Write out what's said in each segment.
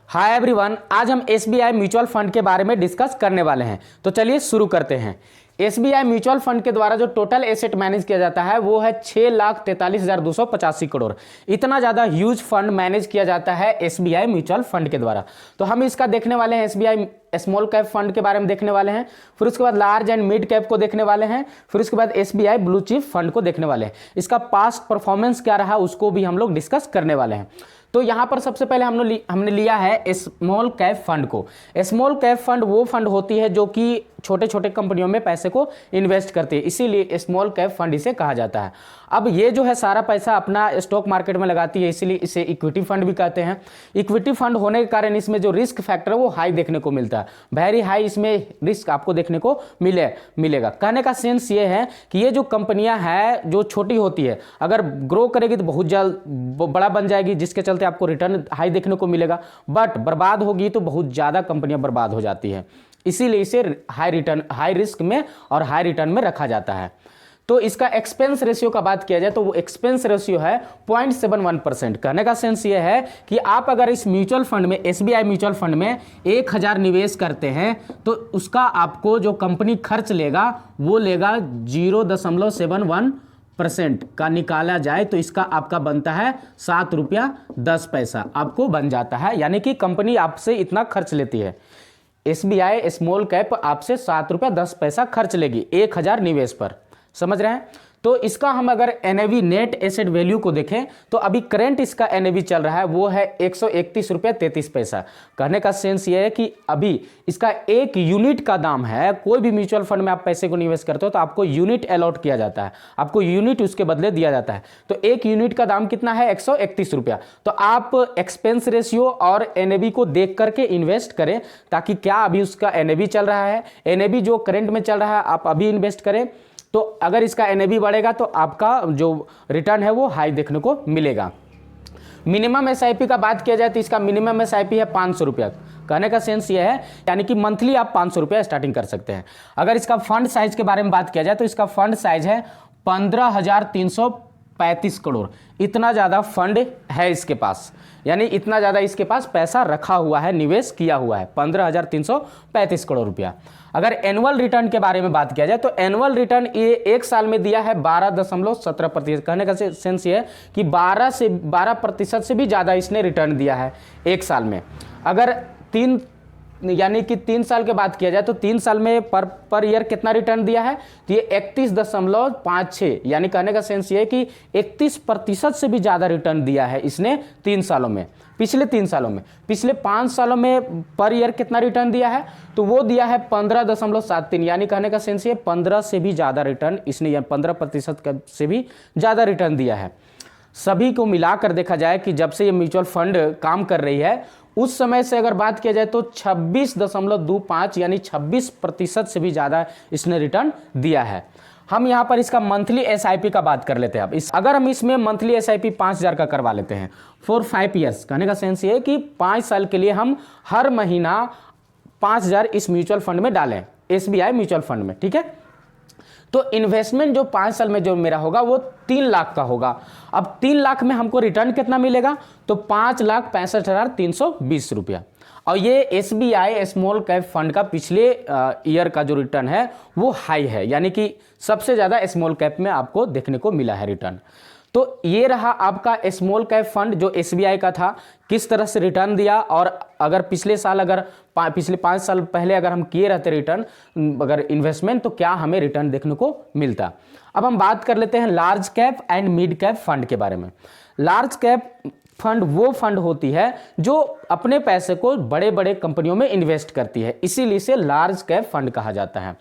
Hi everyone, आज हम SBI mutual fund के बारे में डिस्कस करने वाले हैं। तो चलिए शुरू करते हैं। एसबीआई म्यूचुअल फंड के द्वारा जो टोटल एसेट मैनेज किया जाता है वो है 6,43,285 करोड़। इतना ज़्यादा ह्यूज फंड मैनेज किया जाता है एसबीआई म्यूचुअल फंड के द्वारा। तो हम इसका देखने वाले हैं, एसबीआई स्मॉल कैप फंड के बारे में देखने वाले हैं, फिर उसके बाद लार्ज एंड मिड कैप को देखने वाले हैं, फिर उसके बाद एसबीआई ब्लू चिप फंड को देखने वाले हैं। इसका पास्ट परफॉर्मेंस क्या रहा उसको भी हम लोग डिस्कस करने वाले हैं। तो यहाँ पर सबसे पहले हमने लिया है स्मॉल कैप फंड को। स्मॉल कैप फंड वो फंड होती है जो कि छोटे छोटे कंपनियों में पैसे को इन्वेस्ट करती है, इसीलिए स्मॉल कैप फंड इसे कहा जाता है। अब ये जो है सारा पैसा अपना स्टॉक मार्केट में लगाती है, इसीलिए इसे इक्विटी फंड भी कहते हैं। इक्विटी फंड होने के कारण इसमें जो रिस्क फैक्टर है वो हाई देखने को मिलता है, वेरी हाई इसमें रिस्क आपको देखने को मिलेगा। कहने का सेंस ये है कि ये जो कंपनियां हैं जो छोटी होती है, अगर ग्रो करेगी तो बहुत जल्द बड़ा बन जाएगी, जिसके चलते आपको रिटर्न हाई देखने को मिलेगा, बट बर्बाद होगी तो बहुत ज़्यादा कंपनियां बर्बाद हो जाती है। इसीलिए इसे हाई रिस्क में और हाई रिटर्न में रखा जाता है। तो इसका एक्सपेंस रेशियो का बात किया जाए तो वो एक्सपेंस रेशियो है 0.71%। कहने का सेंस ये है कि आप अगर इस म्यूचुअल फंड में, एसबीआई म्यूचुअल फंड में 1,000 निवेश करते हैं तो उसका आपको जो कंपनी खर्च लेगा वो लेगा 0.71% का निकाला जाए तो इसका आपका बनता है 7 रुपया 10 पैसा आपको बन जाता है। यानी कि कंपनी आपसे इतना खर्च लेती है। एसबीआई स्मॉल कैप आपसे 7 रुपया 10 पैसा खर्च लेगी 1,000 निवेश पर। समझ रहे हैं? तो इसका हम अगर एनएवी नेट एसेट वैल्यू को देखें तो अभी करंट इसका एनएवी चल रहा है वो है 131 रुपया 33 पैसा। कहने का सेंस ये है कि अभी इसका एक यूनिट का दाम है। कोई भी म्यूचुअल फंड में आप पैसे को निवेश करते हो तो आपको यूनिट अलॉट किया जाता है, आपको यूनिट उसके बदले दिया जाता है। तो एक यूनिट का दाम कितना है? 131 रुपया। तो आप एक्सपेंस रेशियो और एनएवी को देख करके इन्वेस्ट करें ताकि क्या अभी उसका एनएवी चल रहा है, एनएवी जो करंट में चल रहा है आप अभी इन्वेस्ट करें। तो अगर इसका एनएवी बढ़ेगा तो आपका जो रिटर्न है वो हाई देखने को मिलेगा। मिनिमम एसआईपी का बात किया जाए तो इसका मिनिमम एसआईपी है 500 रुपया। कहने का सेंस ये है यानी कि मंथली आप 500 रुपया स्टार्टिंग कर सकते हैं। अगर इसका फंड साइज के बारे में बात किया जाए तो इसका फंड साइज है 15,335 करोड़। इतना ज़्यादा फंड है इसके पास, यानी इतना ज़्यादा इसके पास पैसा रखा हुआ है, निवेश किया हुआ है 15,335 करोड़ रुपया। अगर एनुअल रिटर्न के बारे में बात किया जाए तो एनुअल रिटर्न ये एक साल में दिया है 12.17%। कहने का सेंस ये है कि 12% से भी ज़्यादा इसने रिटर्न दिया है एक साल में। अगर 3 साल के बात किया जाए तो 3 साल में पर ईयर कितना रिटर्न दिया है तो ये 31.56, यानी कहने का सेंस ये है कि 31% से भी ज़्यादा रिटर्न दिया है इसने 3 सालों में। पिछले 3 सालों में, पिछले 5 सालों में पर ईयर कितना रिटर्न दिया है तो वो दिया है 15.73, यानी कहने का सेंस ये 15 से भी ज़्यादा रिटर्न इसने 15% से भी ज़्यादा रिटर्न दिया है। सभी को मिलाकर देखा जाए कि जब से ये म्यूचुअल फंड काम कर रही है उस समय से अगर बात किया जाए तो 26.25 यानी 26% से भी ज़्यादा इसने रिटर्न दिया है। हम यहाँ पर इसका मंथली एसआईपी का बात कर लेते हैं। अब अगर हम इसमें मंथली एसआईपी 5,000 का करवा लेते हैं फॉर 5 ईयर्स, कहने का सेंस ये है कि 5 साल के लिए हम हर महीना 5,000 इस म्यूचुअल फंड में डालें, एसबीआई म्यूचुअल फंड में, ठीक है। तो इन्वेस्टमेंट जो 5 साल में जो मेरा होगा वो 3 लाख का होगा। अब 3 लाख में हमको रिटर्न कितना मिलेगा तो 5,65,320 रुपया। और ये एसबीआई स्मॉल कैप फंड का पिछले ईयर का जो रिटर्न है वो हाई है, यानी कि सबसे ज़्यादा स्मॉल कैप में आपको देखने को मिला है रिटर्न। तो ये रहा आपका स्मॉल कैप फंड जो एसबीआई का था, किस तरह से रिटर्न दिया। और अगर पिछले साल पिछले 5 साल पहले अगर हम किए रहते रिटर्न अगर इन्वेस्टमेंट तो क्या हमें रिटर्न देखने को मिलता। अब हम बात कर लेते हैं large cap and mid cap fund के बारे में। लार्ज कैप फंड वो फंड होती है जो अपने पैसे को बड़े बड़े कंपनियों में इन्वेस्ट करती है, इसीलिए इसे लार्ज कैप फंड कहा जाता है।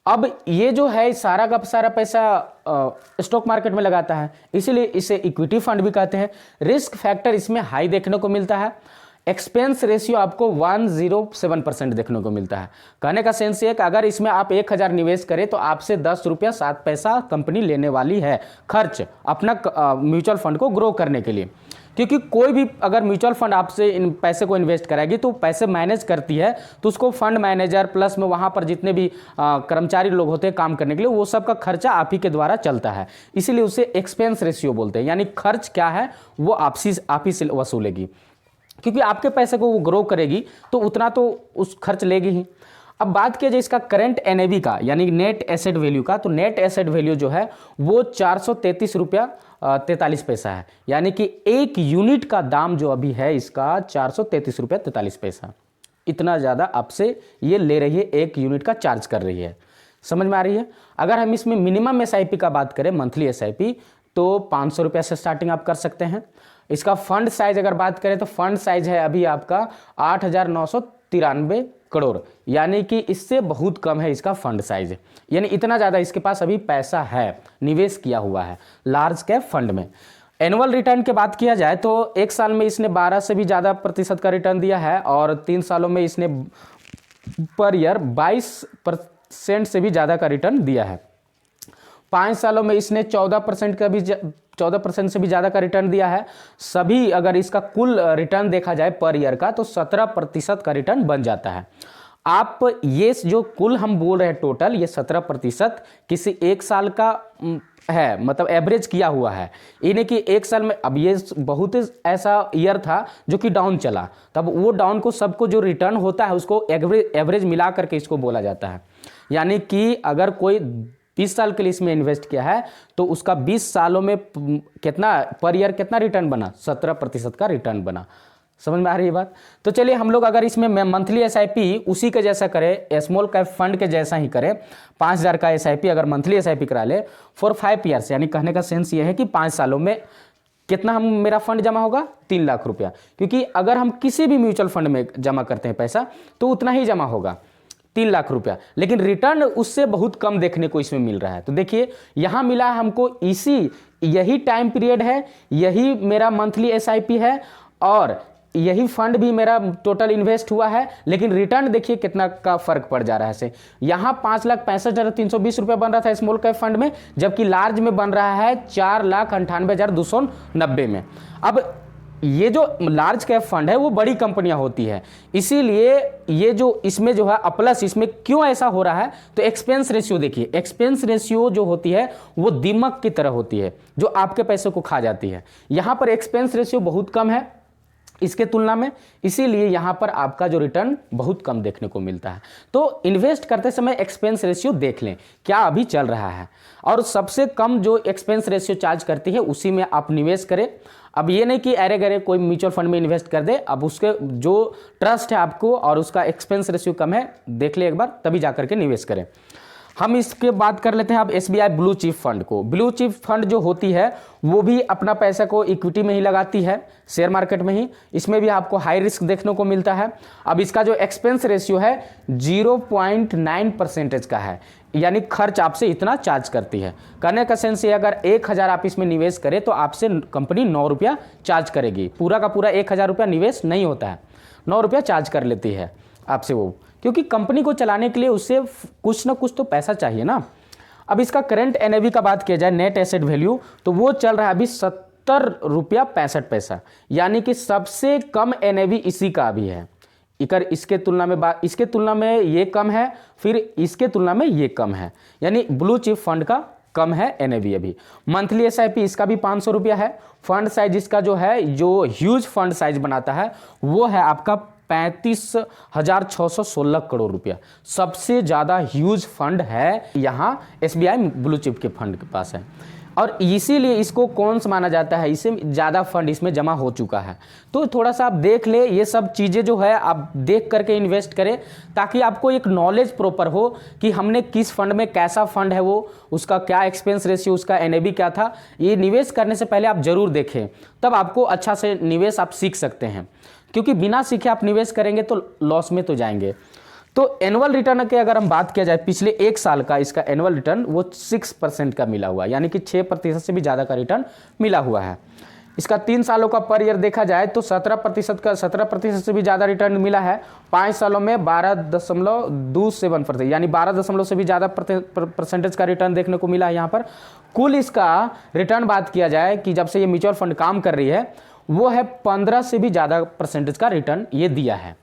अब ये जो है सारा का सारा पैसा स्टॉक मार्केट में लगाता है, इसीलिए इसे इक्विटी फंड भी कहते हैं। रिस्क फैक्टर इसमें हाई देखने को मिलता है। एक्सपेंस रेशियो आपको 107% देखने को मिलता है। कहने का सेंस ये कि अगर इसमें आप 1,000 निवेश करें तो आपसे 10 रुपया 7 पैसा कंपनी लेने वाली है खर्च अपना म्यूचुअल फंड को ग्रो करने के लिए। क्योंकि कोई भी अगर म्यूचुअल फंड आपसे इन पैसे को इन्वेस्ट कराएगी तो पैसे मैनेज करती है तो उसको फंड मैनेजर प्लस में वहाँ पर जितने भी कर्मचारी लोग होते हैं काम करने के लिए वो सब का खर्चा आप ही के द्वारा चलता है, इसीलिए उसे एक्सपेंस रेशियो बोलते हैं। यानी खर्च क्या है वो आप ही से वसूलेगी। क्योंकि आपके पैसे को वो ग्रो करेगी तो उतना तो उस खर्च लेगी ही। अब बात किया जाए इसका करंट एनएवी का यानी नेट एसेट वैल्यू का, तो नेट एसेट वैल्यू जो है वो 433 रुपया 43 पैसा है, यानी कि एक यूनिट का दाम जो अभी है इसका 433 रुपया 43 पैसा। इतना ज़्यादा आपसे ये ले रही है, एक यूनिट का चार्ज कर रही है। समझ में आ रही है। अगर हम इसमें मिनिमम एसआईपी का बात करें, मंथली एसआईपी, तो 500 रुपया से स्टार्टिंग आप कर सकते हैं। इसका फंड साइज अगर बात करें तो फंड साइज है अभी आपका 8,993 करोड़, यानी कि इससे बहुत कम है इसका फंड साइज, यानी इतना ज़्यादा इसके पास अभी पैसा है, निवेश किया हुआ है लार्ज कैप फंड में। एनुअल रिटर्न की बात किया जाए तो एक साल में इसने 12 से भी ज़्यादा प्रतिशत का रिटर्न दिया है और 3 सालों में इसने पर ईयर 22% से भी ज़्यादा का रिटर्न दिया है। 5 सालों में इसने 14% से भी ज़्यादा का रिटर्न दिया है। सभी अगर इसका कुल रिटर्न देखा जाए पर ईयर का तो 17% का रिटर्न बन जाता है। आप ये जो कुल हम बोल रहे हैं टोटल, ये 17% किसी एक साल का है, मतलब एवरेज किया हुआ है। इन्हें कि एक साल में, अब ये बहुत ऐसा ईयर था जो कि डाउन चला, तब वो डाउन को सबको जो रिटर्न होता है उसको एवरेज मिला करके इसको बोला जाता है। यानी कि अगर कोई 20 साल के लिए इसमें इन्वेस्ट किया है तो उसका 20 सालों में कितना पर ईयर कितना रिटर्न बना, 17% का रिटर्न बना। समझ में आ रही है बात। तो चलिए हम लोग अगर इसमें मंथली एसआईपी उसी के जैसा करें, स्मॉल कैप फंड के जैसा ही करें, 5,000 का एसआईपी अगर मंथली एसआईपी करा ले फॉर 5 ईयर्स, यानी कहने का सेंस ये है कि 5 सालों में कितना हम मेरा फंड जमा होगा, 3 लाख रुपया। क्योंकि अगर हम किसी भी म्यूचुअल फंड में जमा करते हैं पैसा तो उतना ही जमा होगा, 3 लाख रुपया, लेकिन रिटर्न उससे बहुत कम देखने को इसमें मिल रहा है। तो देखिए यहाँ मिला हमको यही टाइम पीरियड है, यही मेरा मंथली एसआईपी है और यही फंड भी मेरा टोटल इन्वेस्ट हुआ है, लेकिन रिटर्न देखिए कितना का फर्क पड़ जा रहा है से। यहाँ 5,65,320 रुपये बन रहा था स्मॉल कैप फंड में, जबकि लार्ज में बन रहा है 4,98,290 में। अब ये जो लार्ज कैप फंड है वो बड़ी कंपनियां होती है, इसीलिए ये जो इसमें जो है प्लस इसमें क्यों ऐसा हो रहा है, तो एक्सपेंस रेशियो देखिए, एक्सपेंस रेशियो जो होती है वो दीमक की तरह होती है जो आपके पैसे को खा जाती है। यहाँ पर एक्सपेंस रेशियो बहुत कम है इसके तुलना में, इसीलिए यहाँ पर आपका जो रिटर्न बहुत कम देखने को मिलता है। तो इन्वेस्ट करते समय एक्सपेंस रेशियो देख लें क्या अभी चल रहा है, और सबसे कम जो एक्सपेंस रेशियो चार्ज करती है उसी में आप निवेश करें। अब ये नहीं कि अरे गरे कोई म्यूचुअल फंड में इन्वेस्ट कर दे, अब उसके जो ट्रस्ट है आपको और उसका एक्सपेंस रेशियो कम है देख ले एक बार, तभी जा करके निवेश करें। हम इसके बात कर लेते हैं अब एसबीआई ब्लू चिप फंड को। ब्लू चिप फंड जो होती है वो भी अपना पैसा को इक्विटी में ही लगाती है, शेयर मार्केट में ही। इसमें भी आपको हाई रिस्क देखने को मिलता है। अब इसका जो एक्सपेंस रेशियो है 0.9% का है, यानी खर्च आपसे इतना चार्ज करती है। करने का सेंस ये, अगर 1,000 आप इसमें निवेश करें तो आपसे कंपनी 9 रुपया चार्ज करेगी। पूरा का पूरा 1,000 रुपया निवेश नहीं होता है, 9 रुपया चार्ज कर लेती है आपसे वो, क्योंकि कंपनी को चलाने के लिए उससे कुछ ना कुछ तो पैसा चाहिए ना। अब इसका करंट एनएवी का बात किया जाए, नेट एसेट वैल्यू, तो वो चल रहा है अभी 70 रुपया 65 पैसा, यानी कि सबसे कम एनएवी इसी का अभी है। इकर इसके तुलना में ये कम है, फिर इसके तुलना में ये कम है, यानी ब्लू चिप फंड का कम है एनएवी अभी। मंथली एसआईपी इसका भी 500 रुपया है। फंड साइज इसका जो है, जो ह्यूज फंड साइज बनाता है वो है आपका 35,616 करोड़ रुपया। सबसे ज़्यादा ह्यूज फंड है यहाँ एसबीआई ब्लू चिप के फंड के पास है, और इसीलिए इसको कौन सा माना जाता है, इससे ज़्यादा फंड इसमें जमा हो चुका है। तो थोड़ा सा आप देख ले, ये सब चीज़ें जो है आप देख करके इन्वेस्ट करें, ताकि आपको एक नॉलेज प्रॉपर हो कि हमने किस फंड में, कैसा फंड है वो, उसका क्या एक्सपेंस रेशियो, उसका एनएवी क्या था। ये निवेश करने से पहले आप जरूर देखें, तब आपको अच्छा से निवेश आप सीख सकते हैं, क्योंकि बिना सीखे आप निवेश करेंगे तो लॉस में तो जाएंगे। तो एनुअल रिटर्न की अगर हम बात किया जाए, पिछले एक साल का इसका एनुअल रिटर्न वो 6% का मिला हुआ है, यानी कि 6% से भी ज़्यादा का रिटर्न मिला हुआ है। इसका 3 सालों का पर ईयर देखा जाए तो 17% से भी ज़्यादा रिटर्न मिला है। 5 सालों में 12.27%, यानी 12 से भी ज़्यादा परसेंटेज का रिटर्न देखने को मिला है यहाँ पर। कुल इसका रिटर्न बात किया जाए कि जब से ये म्यूचुअल फंड काम कर रही है, वो है 15 से भी ज़्यादा परसेंटेज का रिटर्न ये दिया है।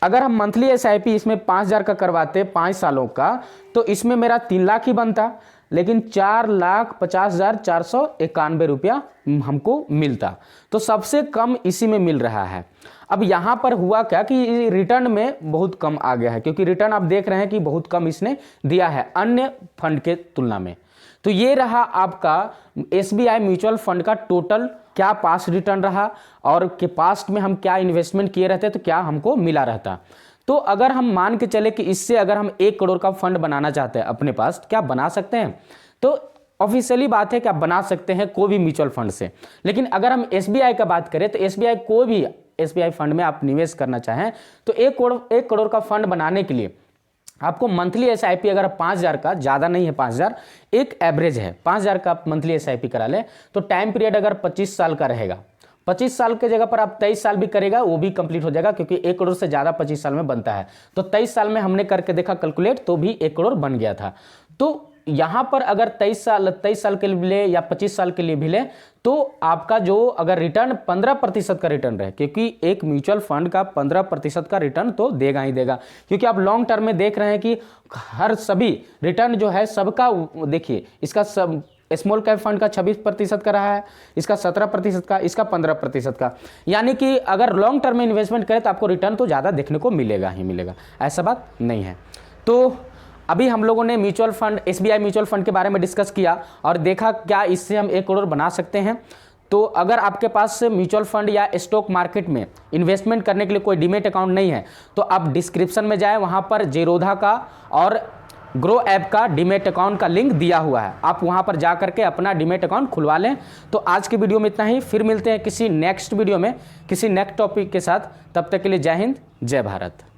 अगर हम मंथली एसआईपी इसमें 5,000 का करवाते 5 सालों का, तो इसमें मेरा 3 लाख ही बनता, लेकिन 4,50,491 रुपया हमको मिलता। तो सबसे कम इसी में मिल रहा है। अब यहाँ पर हुआ क्या कि रिटर्न में बहुत कम आ गया है, क्योंकि रिटर्न आप देख रहे हैं कि बहुत कम इसने दिया है अन्य फंड के तुलना में। तो ये रहा आपका SBI म्यूचुअल फंड का टोटल क्या पास्ट रिटर्न रहा और कि पास्ट में हम क्या इन्वेस्टमेंट किए रहते तो क्या हमको मिला रहता। तो अगर हम मान के चले कि इससे अगर हम 1 करोड़ का फंड बनाना चाहते हैं अपने पास, क्या बना सकते हैं? तो ऑफिशियली बात है कि आप बना सकते हैं कोई भी म्यूचुअल फंड से। लेकिन अगर हम SBI का बात करें तो SBI कोई भी SBI फंड में आप निवेश करना चाहें तो 1 करोड़ का फंड बनाने के लिए आपको मंथली SIP अगर 5,000 का, ज़्यादा नहीं है 5,000, एक एवरेज है 5,000 का आप मंथली SIP करा लें तो टाइम पीरियड अगर 25 साल का रहेगा, 25 साल के जगह पर आप 23 साल भी करेगा वो भी कंप्लीट हो जाएगा, क्योंकि 1 करोड़ से ज़्यादा 25 साल में बनता है। तो 23 साल में हमने करके देखा कैलकुलेट, तो भी 1 करोड़ बन गया था। तो यहाँ पर अगर 23 साल के लिए ले या 25 साल के लिए भी ले तो आपका जो अगर रिटर्न 15% का रिटर्न रहे, क्योंकि एक म्यूचुअल फंड का 15% का रिटर्न तो देगा ही देगा, क्योंकि आप लॉन्ग टर्म में देख रहे हैं कि हर सभी रिटर्न जो है सबका, देखिए इसका सब स्मॉल कैप फंड का 26% का रहा है, इसका 17% का, इसका 15% का। यानी कि अगर लॉन्ग टर्म में इन्वेस्टमेंट करें तो आपको रिटर्न तो ज़्यादा देखने को मिलेगा ही मिलेगा, ऐसा बात नहीं है। तो अभी हम लोगों ने mutual fund, SBI mutual fund के बारे में डिस्कस किया और देखा क्या इससे हम 1 करोड़ बना सकते हैं। तो अगर आपके पास म्यूचुअल फंड या स्टॉक मार्केट में इन्वेस्टमेंट करने के लिए कोई डीमेट अकाउंट नहीं है तो आप डिस्क्रिप्शन में जाएं, वहां पर जेरोधा का और ग्रो ऐप का डीमेट अकाउंट का लिंक दिया हुआ है, आप वहां पर जा करके अपना डीमेट अकाउंट खुलवा लें। तो आज की वीडियो में इतना ही, फिर मिलते हैं किसी नेक्स्ट वीडियो में किसी नेक्स्ट टॉपिक के साथ। तब तक के लिए जय हिंद, जय भारत।